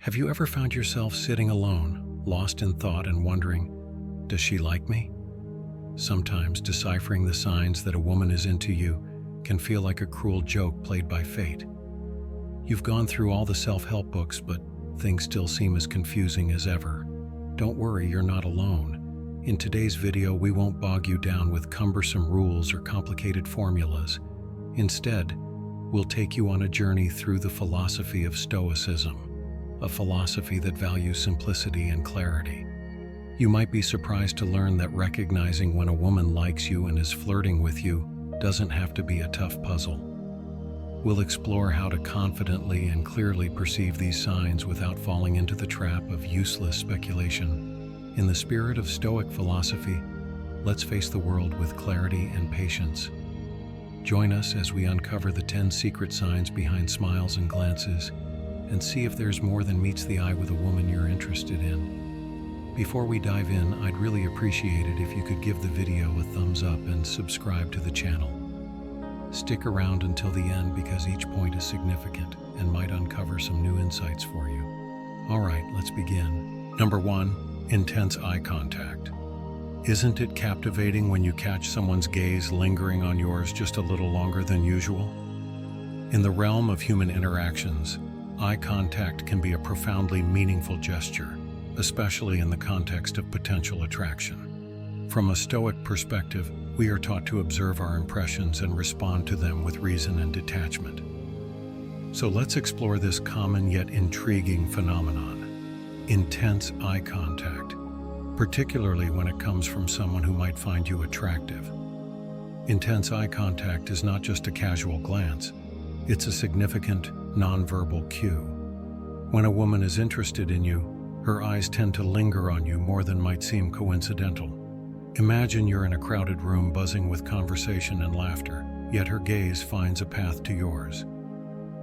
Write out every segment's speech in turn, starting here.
Have you ever found yourself sitting alone, lost in thought and wondering, does she like me? Sometimes deciphering the signs that a woman is into you can feel like a cruel joke played by fate. You've gone through all the self-help books, but things still seem as confusing as ever. Don't worry, you're not alone. In today's video, we won't bog you down with cumbersome rules or complicated formulas. Instead, we'll take you on a journey through the philosophy of Stoicism, a philosophy that values simplicity and clarity. You might be surprised to learn that recognizing when a woman likes you and is flirting with you doesn't have to be a tough puzzle. We'll explore how to confidently and clearly perceive these signs without falling into the trap of useless speculation. In the spirit of Stoic philosophy, let's face the world with clarity and patience. Join us as we uncover the 10 secret signs behind smiles and glances, and see if there's more than meets the eye with a woman you're interested in. Before we dive in, I'd really appreciate it if you could give the video a thumbs up and subscribe to the channel. Stick around until the end because each point is significant and might uncover some new insights for you. Alright, let's begin. Number 1, intense eye contact. Isn't it captivating when you catch someone's gaze lingering on yours just a little longer than usual? In the realm of human interactions, eye contact can be a profoundly meaningful gesture, especially in the context of potential attraction. From a Stoic perspective, we are taught to observe our impressions and respond to them with reason and detachment. So let's explore this common yet intriguing phenomenon: intense eye contact, particularly when it comes from someone who might find you attractive. Intense eye contact is not just a casual glance, it's a significant, nonverbal cue. When a woman is interested in you, her eyes tend to linger on you more than might seem coincidental. Imagine you're in a crowded room buzzing with conversation and laughter, yet her gaze finds a path to yours.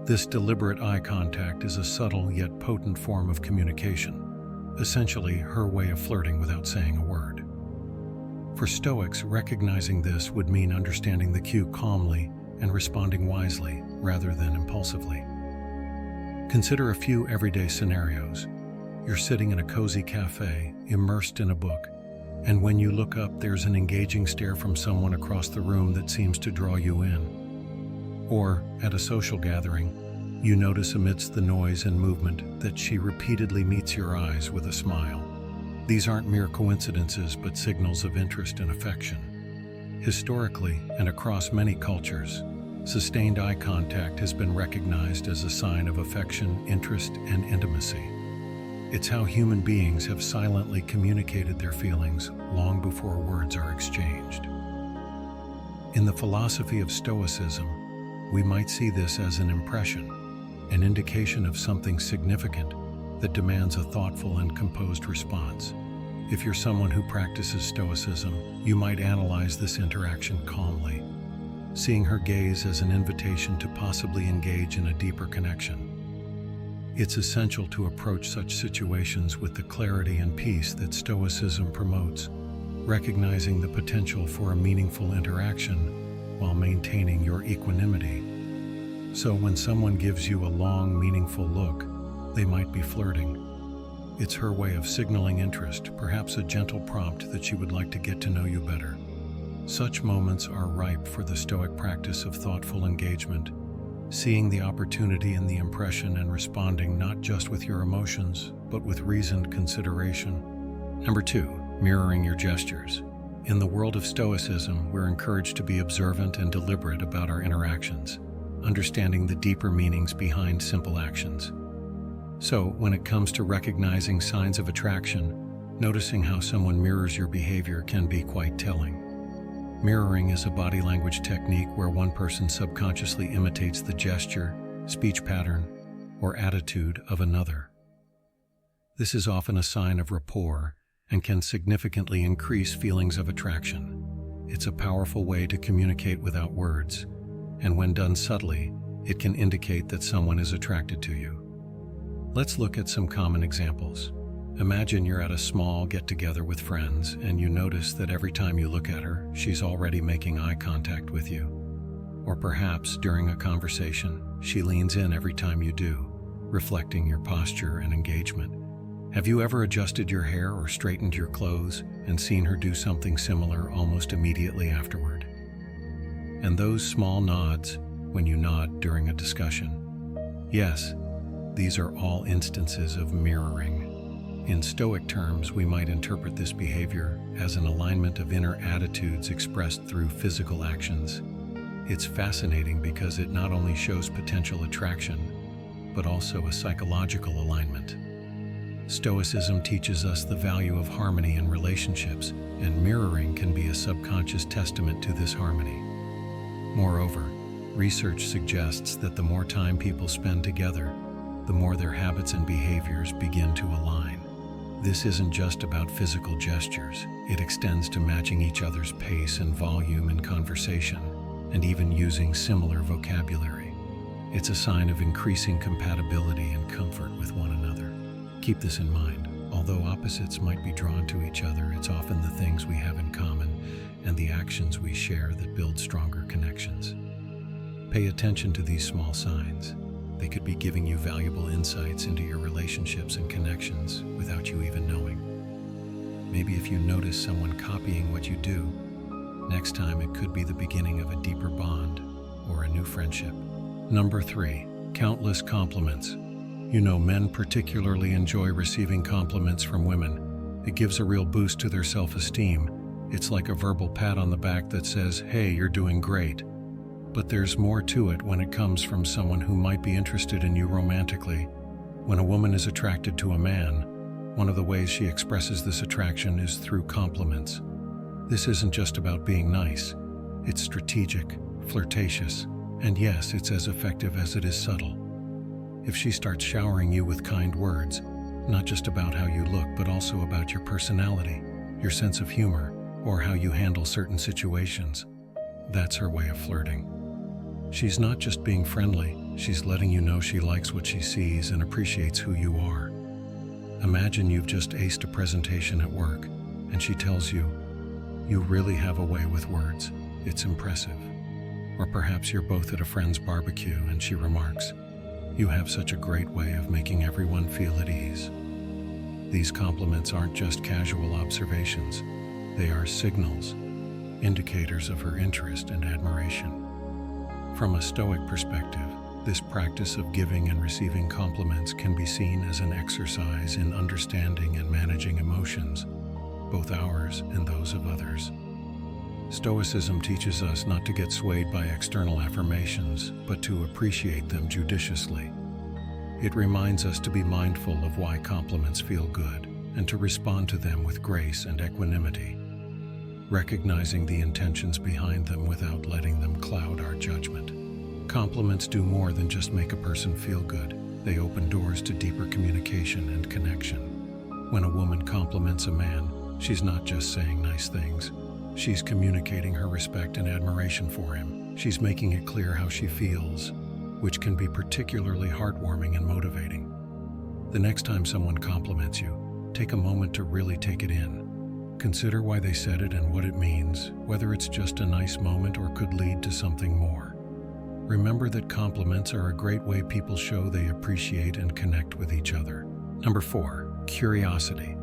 This deliberate eye contact is a subtle yet potent form of communication, essentially her way of flirting without saying a word. For Stoics, recognizing this would mean understanding the cue calmly and responding wisely rather than impulsively. Consider a few everyday scenarios. You're sitting in a cozy cafe, immersed in a book, and when you look up, there's an engaging stare from someone across the room that seems to draw you in. Or, at a social gathering, you notice amidst the noise and movement that she repeatedly meets your eyes with a smile. These aren't mere coincidences, but signals of interest and affection. Historically, and across many cultures, sustained eye contact has been recognized as a sign of affection, interest, and intimacy. It's how human beings have silently communicated their feelings long before words are exchanged. In the philosophy of Stoicism, we might see this as an impression, an indication of something significant that demands a thoughtful and composed response. If you're someone who practices Stoicism, you might analyze this interaction calmly, seeing her gaze as an invitation to possibly engage in a deeper connection. It's essential to approach such situations with the clarity and peace that Stoicism promotes, recognizing the potential for a meaningful interaction while maintaining your equanimity. So when someone gives you a long, meaningful look, they might be flirting. It's her way of signaling interest, perhaps a gentle prompt that she would like to get to know you better. Such moments are ripe for the Stoic practice of thoughtful engagement, seeing the opportunity in the impression and responding not just with your emotions, but with reasoned consideration. Number 2, mirroring your gestures. In the world of Stoicism, we're encouraged to be observant and deliberate about our interactions, understanding the deeper meanings behind simple actions. So, when it comes to recognizing signs of attraction, noticing how someone mirrors your behavior can be quite telling. Mirroring is a body language technique where one person subconsciously imitates the gesture, speech pattern, or attitude of another. This is often a sign of rapport and can significantly increase feelings of attraction. It's a powerful way to communicate without words, and when done subtly, it can indicate that someone is attracted to you. Let's look at some common examples. Imagine you're at a small get-together with friends and you notice that every time you look at her, she's already making eye contact with you. Or perhaps during a conversation, she leans in every time you do, reflecting your posture and engagement. Have you ever adjusted your hair or straightened your clothes and seen her do something similar almost immediately afterward? And those small nods when you nod during a discussion. Yes, these are all instances of mirroring. In Stoic terms, we might interpret this behavior as an alignment of inner attitudes expressed through physical actions. It's fascinating because it not only shows potential attraction, but also a psychological alignment. Stoicism teaches us the value of harmony in relationships, and mirroring can be a subconscious testament to this harmony. Moreover, research suggests that the more time people spend together, the more their habits and behaviors begin to align. This isn't just about physical gestures. It extends to matching each other's pace and volume in conversation, and even using similar vocabulary. It's a sign of increasing compatibility and comfort with one another. Keep this in mind. Although opposites might be drawn to each other, it's often the things we have in common and the actions we share that build stronger connections. Pay attention to these small signs. They could be giving you valuable insights into your relationships and connections without you even knowing. Maybe if you notice someone copying what you do, next time it could be the beginning of a deeper bond or a new friendship. Number 3, countless compliments. You know, men particularly enjoy receiving compliments from women. It gives a real boost to their self-esteem. It's like a verbal pat on the back that says, "Hey, you're doing great." But there's more to it when it comes from someone who might be interested in you romantically. When a woman is attracted to a man, one of the ways she expresses this attraction is through compliments. This isn't just about being nice. It's strategic, flirtatious, and yes, it's as effective as it is subtle. If she starts showering you with kind words, not just about how you look, but also about your personality, your sense of humor, or how you handle certain situations, that's her way of flirting. She's not just being friendly, she's letting you know she likes what she sees and appreciates who you are. Imagine you've just aced a presentation at work, and she tells you, "You really have a way with words. It's impressive." Or perhaps you're both at a friend's barbecue and she remarks, "You have such a great way of making everyone feel at ease." These compliments aren't just casual observations. They are signals, indicators of her interest and admiration. From a Stoic perspective, this practice of giving and receiving compliments can be seen as an exercise in understanding and managing emotions, both ours and those of others. Stoicism teaches us not to get swayed by external affirmations, but to appreciate them judiciously. It reminds us to be mindful of why compliments feel good and to respond to them with grace and equanimity, recognizing the intentions behind them without letting them cloud our judgment. Compliments do more than just make a person feel good. They open doors to deeper communication and connection. When a woman compliments a man, she's not just saying nice things. She's communicating her respect and admiration for him. She's making it clear how she feels, which can be particularly heartwarming and motivating. The next time someone compliments you, take a moment to really take it in. Consider why they said it and what it means, whether it's just a nice moment or could lead to something more. Remember that compliments are a great way people show they appreciate and connect with each other. Number 4, curiosity.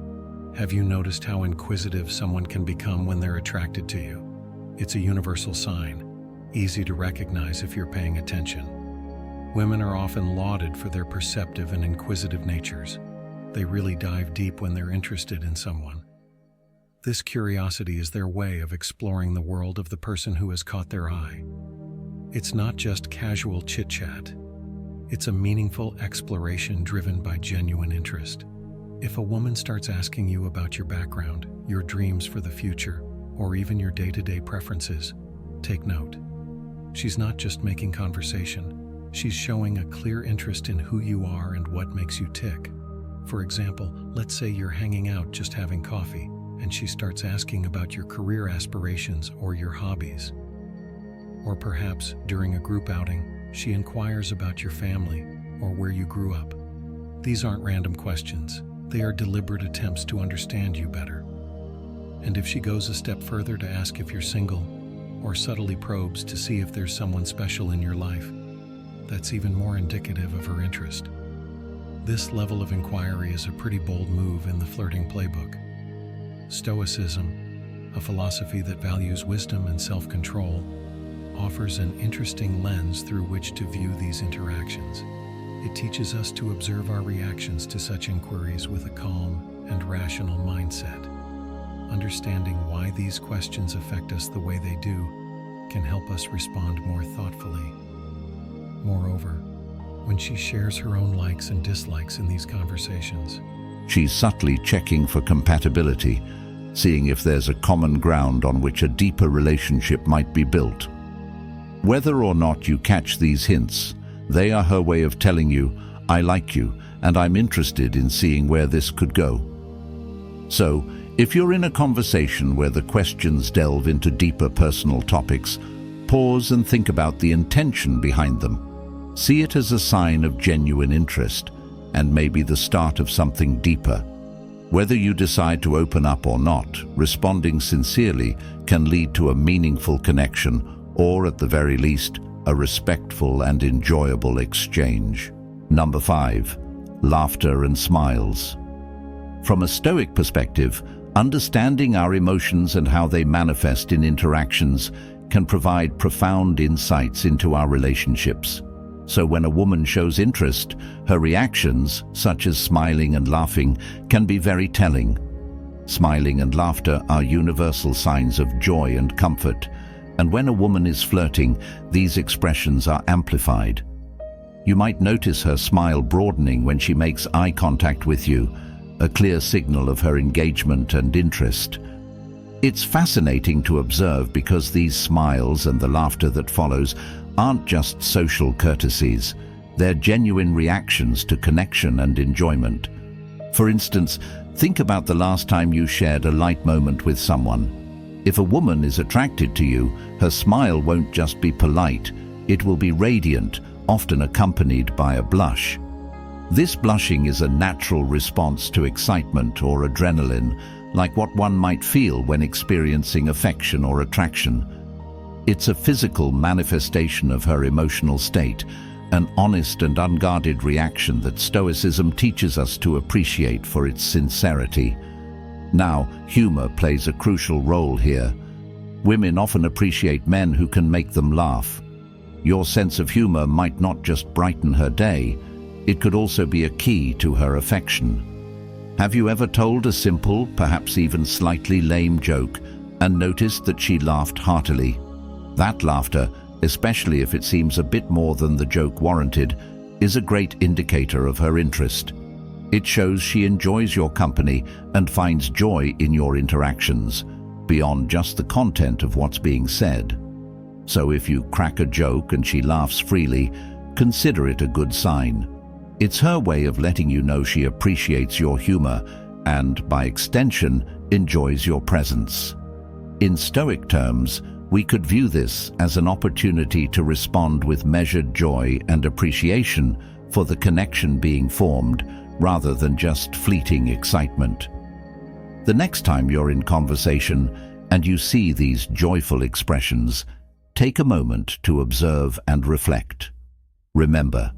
Have you noticed how inquisitive someone can become when they're attracted to you? It's a universal sign, easy to recognize if you're paying attention. Women are often lauded for their perceptive and inquisitive natures. They really dive deep when they're interested in someone. This curiosity is their way of exploring the world of the person who has caught their eye. It's not just casual chit-chat. It's a meaningful exploration driven by genuine interest. If a woman starts asking you about your background, your dreams for the future, or even your day-to-day preferences, take note. She's not just making conversation. She's showing a clear interest in who you are and what makes you tick. For example, let's say you're hanging out just having coffee, and she starts asking about your career aspirations or your hobbies. Or perhaps, during a group outing, she inquires about your family or where you grew up. These aren't random questions. They are deliberate attempts to understand you better. And if she goes a step further to ask if you're single, or subtly probes to see if there's someone special in your life, that's even more indicative of her interest. This level of inquiry is a pretty bold move in the flirting playbook. Stoicism, a philosophy that values wisdom and self-control, offers an interesting lens through which to view these interactions. It teaches us to observe our reactions to such inquiries with a calm and rational mindset. Understanding why these questions affect us the way they do can help us respond more thoughtfully. Moreover, when she shares her own likes and dislikes in these conversations, she's subtly checking for compatibility, seeing if there's a common ground on which a deeper relationship might be built. Whether or not you catch these hints, they are her way of telling you, "I like you, and I'm interested in seeing where this could go." So, if you're in a conversation where the questions delve into deeper personal topics, pause and think about the intention behind them. See it as a sign of genuine interest, and maybe the start of something deeper. Whether you decide to open up or not, responding sincerely can lead to a meaningful connection, or at the very least, a respectful and enjoyable exchange. Number 5. Laughter and smiles. From a Stoic perspective, understanding our emotions and how they manifest in interactions can provide profound insights into our relationships. So when a woman shows interest, her reactions, such as smiling and laughing, can be very telling. Smiling and laughter are universal signs of joy and comfort, and when a woman is flirting, these expressions are amplified. You might notice her smile broadening when she makes eye contact with you, a clear signal of her engagement and interest. It's fascinating to observe because these smiles and the laughter that follows aren't just social courtesies, they're genuine reactions to connection and enjoyment. For instance, think about the last time you shared a light moment with someone. If a woman is attracted to you, her smile won't just be polite, it will be radiant, often accompanied by a blush. This blushing is a natural response to excitement or adrenaline, like what one might feel when experiencing affection or attraction. It's a physical manifestation of her emotional state, an honest and unguarded reaction that Stoicism teaches us to appreciate for its sincerity. Now, humor plays a crucial role here. Women often appreciate men who can make them laugh. Your sense of humor might not just brighten her day, it could also be a key to her affection. Have you ever told a simple, perhaps even slightly lame joke, and noticed that she laughed heartily? That laughter, especially if it seems a bit more than the joke warranted, is a great indicator of her interest. It shows she enjoys your company and finds joy in your interactions, beyond just the content of what's being said. So if you crack a joke and she laughs freely, consider it a good sign. It's her way of letting you know she appreciates your humor and, by extension, enjoys your presence. In Stoic terms, we could view this as an opportunity to respond with measured joy and appreciation for the connection being formed, rather than just fleeting excitement. The next time you're in conversation and you see these joyful expressions, take a moment to observe and reflect. Remember,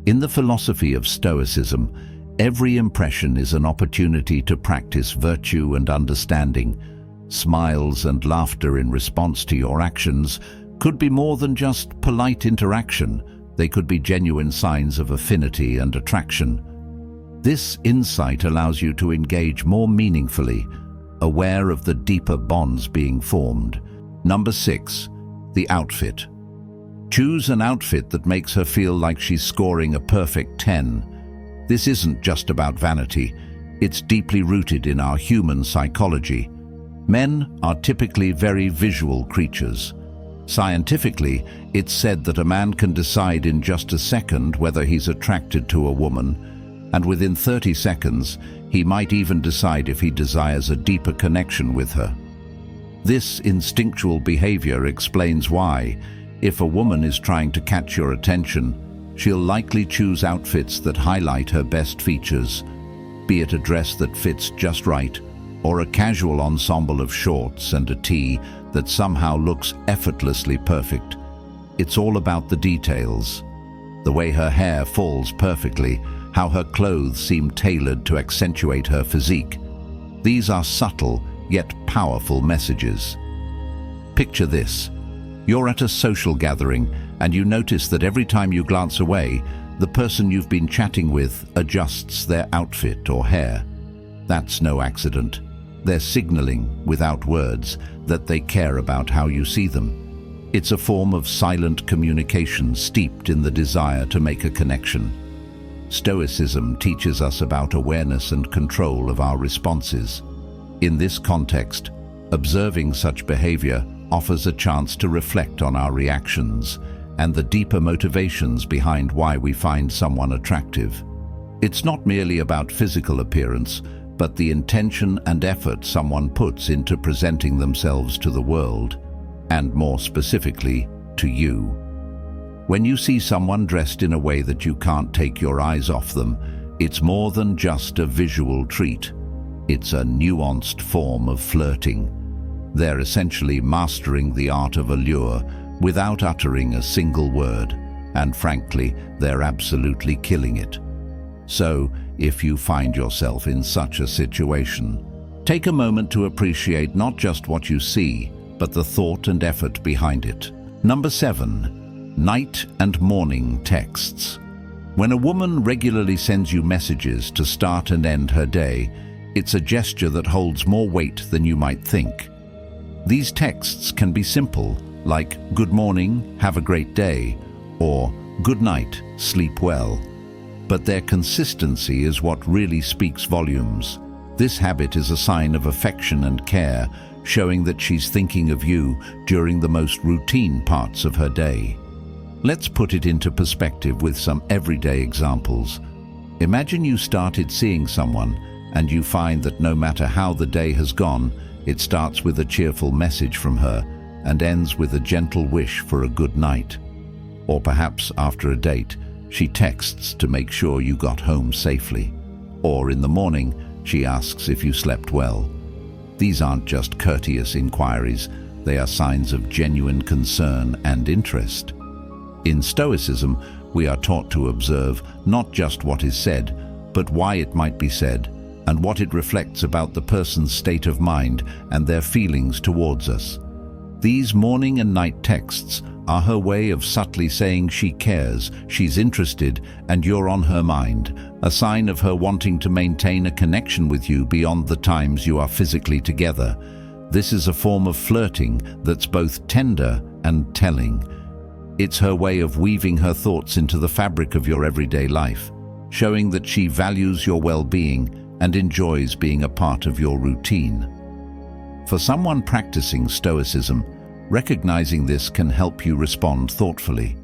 in the philosophy of Stoicism, every impression is an opportunity to practice virtue and understanding. Smiles and laughter in response to your actions could be more than just polite interaction. They could be genuine signs of affinity and attraction. This insight allows you to engage more meaningfully, aware of the deeper bonds being formed. Number 6, the outfit. Choose an outfit that makes her feel like she's scoring a perfect 10. This isn't just about vanity. It's deeply rooted in our human psychology. Men are typically very visual creatures. Scientifically, it's said that a man can decide in just a second whether he's attracted to a woman, and within 30 seconds, he might even decide if he desires a deeper connection with her. This instinctual behavior explains why, if a woman is trying to catch your attention, she'll likely choose outfits that highlight her best features, be it a dress that fits just right, or a casual ensemble of shorts and a tee that somehow looks effortlessly perfect. It's all about the details. The way her hair falls perfectly, how her clothes seem tailored to accentuate her physique. These are subtle yet powerful messages. Picture this. You're at a social gathering and you notice that every time you glance away, the person you've been chatting with adjusts their outfit or hair. That's no accident. They're signaling, without words, that they care about how you see them. It's a form of silent communication steeped in the desire to make a connection. Stoicism teaches us about awareness and control of our responses. In this context, observing such behavior offers a chance to reflect on our reactions and the deeper motivations behind why we find someone attractive. It's not merely about physical appearance, but the intention and effort someone puts into presenting themselves to the world, and more specifically, to you. When you see someone dressed in a way that you can't take your eyes off them, it's more than just a visual treat. It's a nuanced form of flirting. They're essentially mastering the art of allure without uttering a single word, and frankly, they're absolutely killing it. So, if you find yourself in such a situation, take a moment to appreciate not just what you see, but the thought and effort behind it. Number 7. Night and morning texts. When a woman regularly sends you messages to start and end her day, it's a gesture that holds more weight than you might think. These texts can be simple, like "Good morning, have a great day," or "Good night, sleep well." But their consistency is what really speaks volumes. This habit is a sign of affection and care, showing that she's thinking of you during the most routine parts of her day. Let's put it into perspective with some everyday examples. Imagine you started seeing someone and you find that no matter how the day has gone, it starts with a cheerful message from her and ends with a gentle wish for a good night. Or perhaps after a date, she texts to make sure you got home safely. Or in the morning, she asks if you slept well. These aren't just courteous inquiries, they are signs of genuine concern and interest. In Stoicism, we are taught to observe not just what is said, but why it might be said, and what it reflects about the person's state of mind and their feelings towards us. These morning and night texts are her way of subtly saying she cares, she's interested, and you're on her mind, a sign of her wanting to maintain a connection with you beyond the times you are physically together. This is a form of flirting that's both tender and telling. It's her way of weaving her thoughts into the fabric of your everyday life, showing that she values your well-being and enjoys being a part of your routine. For someone practicing Stoicism, recognizing this can help you respond thoughtfully.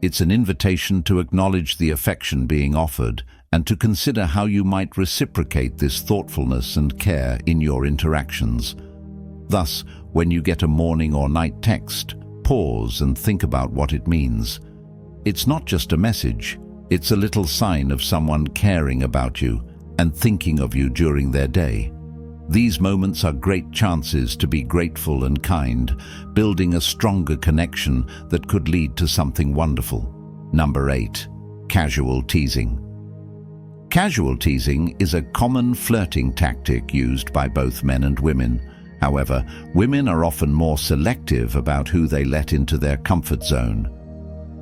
It's an invitation to acknowledge the affection being offered and to consider how you might reciprocate this thoughtfulness and care in your interactions. Thus, when you get a morning or night text, pause and think about what it means. It's not just a message, it's a little sign of someone caring about you and thinking of you during their day. These moments are great chances to be grateful and kind, building a stronger connection that could lead to something wonderful. Number 8. Casual teasing. Casual teasing is a common flirting tactic used by both men and women. However, women are often more selective about who they let into their comfort zone.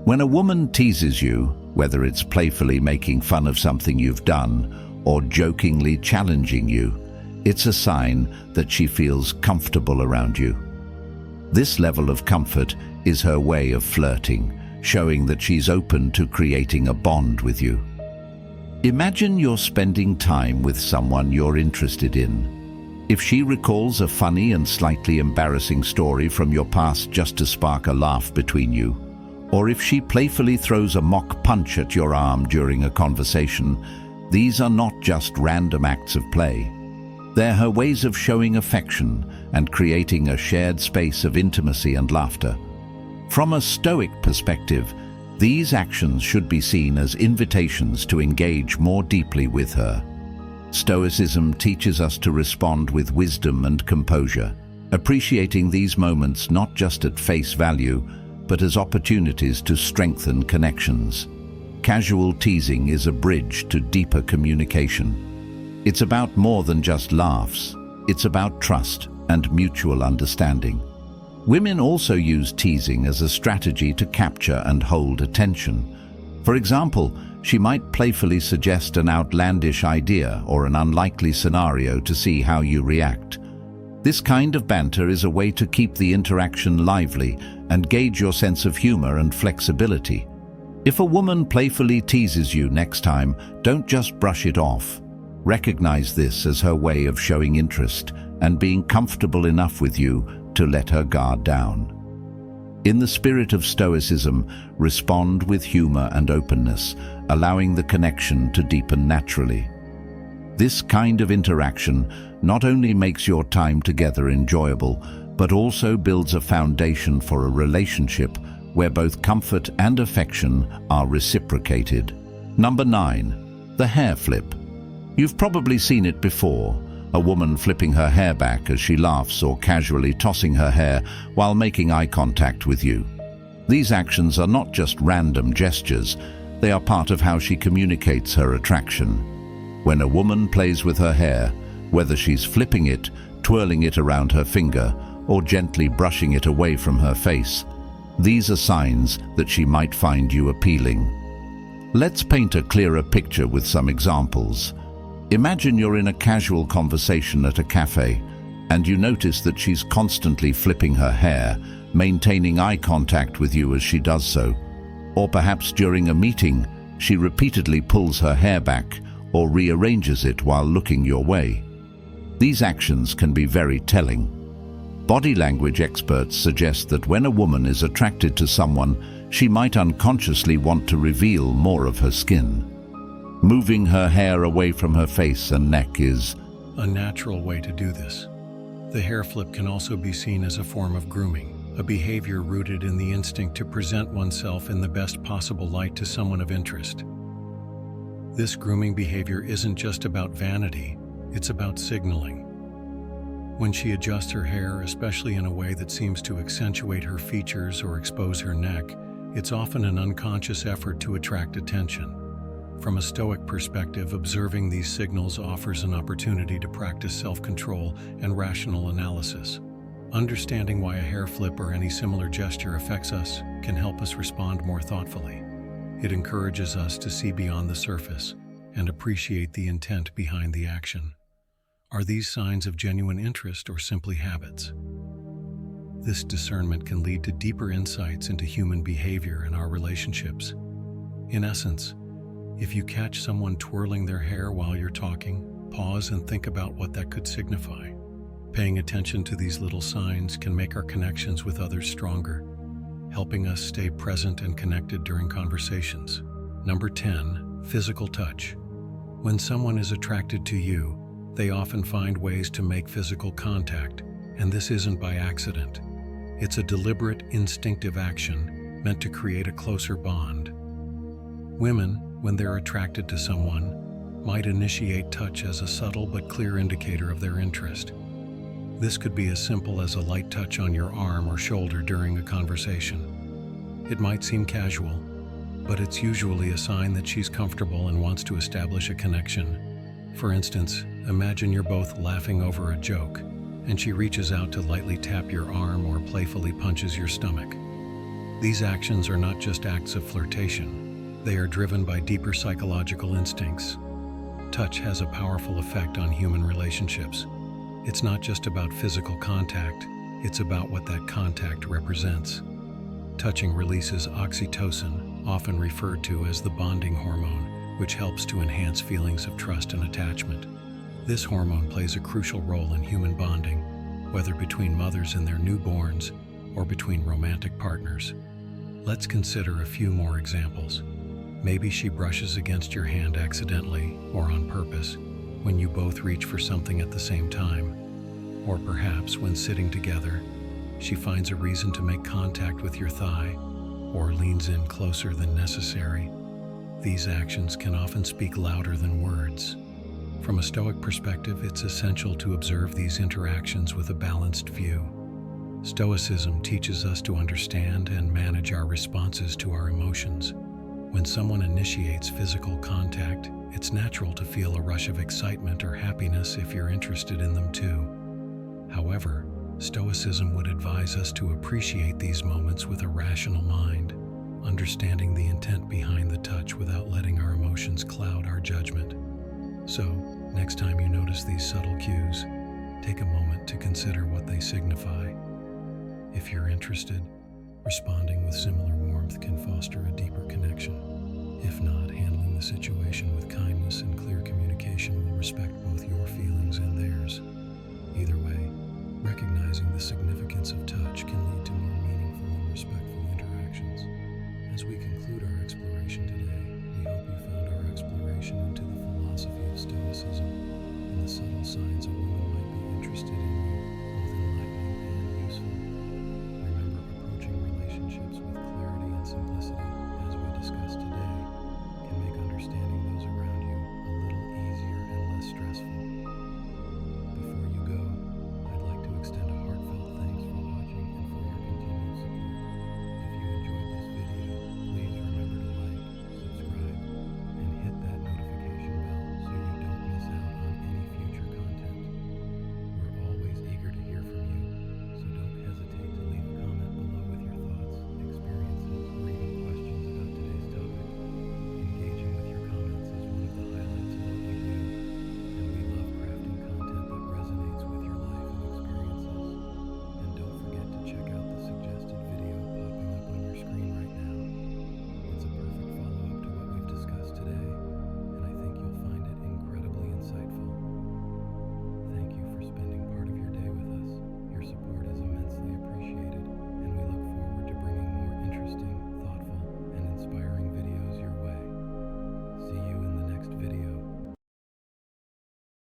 When a woman teases you, whether it's playfully making fun of something you've done or jokingly challenging you, it's a sign that she feels comfortable around you. This level of comfort is her way of flirting, showing that she's open to creating a bond with you. Imagine you're spending time with someone you're interested in. If she recalls a funny and slightly embarrassing story from your past just to spark a laugh between you, or if she playfully throws a mock punch at your arm during a conversation, these are not just random acts of play. They're her ways of showing affection and creating a shared space of intimacy and laughter. From a Stoic perspective, these actions should be seen as invitations to engage more deeply with her. Stoicism teaches us to respond with wisdom and composure, appreciating these moments not just at face value, but as opportunities to strengthen connections. casual teasing is a bridge to deeper communication. It's about more than just laughs. It's about trust and mutual understanding. Women also use teasing as a strategy to capture and hold attention. For example, she might playfully suggest an outlandish idea or an unlikely scenario to see how you react. This kind of banter is a way to keep the interaction lively and gauge your sense of humor and flexibility. If a woman playfully teases you next time, don't just brush it off. Recognize this as her way of showing interest and being comfortable enough with you to let her guard down. In the spirit of Stoicism, respond with humor and openness, allowing the connection to deepen naturally. This kind of interaction not only makes your time together enjoyable, but also builds a foundation for a relationship where both comfort and affection are reciprocated. Number 9. The hair flip. You've probably seen it before. A woman flipping her hair back as she laughs or casually tossing her hair while making eye contact with you. These actions are not just random gestures, they are part of how she communicates her attraction. When a woman plays with her hair, whether she's flipping it, twirling it around her finger, or gently brushing it away from her face, these are signs that she might find you appealing. Let's paint a clearer picture with some examples. Imagine you're in a casual conversation at a cafe, and you notice that she's constantly flipping her hair, maintaining eye contact with you as she does so. Or perhaps during a meeting, she repeatedly pulls her hair back or rearranges it while looking your way. These actions can be very telling. Body language experts suggest that when a woman is attracted to someone, she might unconsciously want to reveal more of her skin. Moving her hair away from her face and neck is a natural way to do this. The hair flip can also be seen as a form of grooming, a behavior rooted in the instinct to present oneself in the best possible light to someone of interest. This grooming behavior isn't just about vanity, it's about signaling. When she adjusts her hair, especially in a way that seems to accentuate her features or expose her neck, it's often an unconscious effort to attract attention. From a Stoic perspective, observing these signals offers an opportunity to practice self-control and rational analysis. Understanding why a hair flip or any similar gesture affects us can help us respond more thoughtfully. It encourages us to see beyond the surface and appreciate the intent behind the action. Are these signs of genuine interest or simply habits? This discernment can lead to deeper insights into human behavior and our relationships. In essence, if you catch someone twirling their hair while you're talking, pause and think about what that could signify. Paying attention to these little signs can make our connections with others stronger, helping us stay present and connected during conversations. Number 10, physical touch. When someone is attracted to you, they often find ways to make physical contact, and this isn't by accident. It's a deliberate, instinctive action meant to create a closer bond. Women, when they're attracted to someone, might initiate touch as a subtle but clear indicator of their interest. This could be as simple as a light touch on your arm or shoulder during a conversation. It might seem casual, but it's usually a sign that she's comfortable and wants to establish a connection. For instance, imagine you're both laughing over a joke, and she reaches out to lightly tap your arm or playfully punches your stomach. These actions are not just acts of flirtation. They are driven by deeper psychological instincts. Touch has a powerful effect on human relationships. It's not just about physical contact, it's about what that contact represents. Touching releases oxytocin, often referred to as the bonding hormone, which helps to enhance feelings of trust and attachment. This hormone plays a crucial role in human bonding, whether between mothers and their newborns or between romantic partners. Let's consider a few more examples. Maybe she brushes against your hand accidentally or on purpose when you both reach for something at the same time. Or perhaps when sitting together, she finds a reason to make contact with your thigh or leans in closer than necessary. These actions can often speak louder than words. From a Stoic perspective, it's essential to observe these interactions with a balanced view. Stoicism teaches us to understand and manage our responses to our emotions. When someone initiates physical contact, it's natural to feel a rush of excitement or happiness if you're interested in them too. However, Stoicism would advise us to appreciate these moments with a rational mind, understanding the intent behind the touch without letting our emotions cloud our judgment. So, next time you notice these subtle cues, take a moment to consider what they signify. If you're interested, responding with similar warmth can foster a deeper connection. If not, handling the situation with kindness and clear communication will respect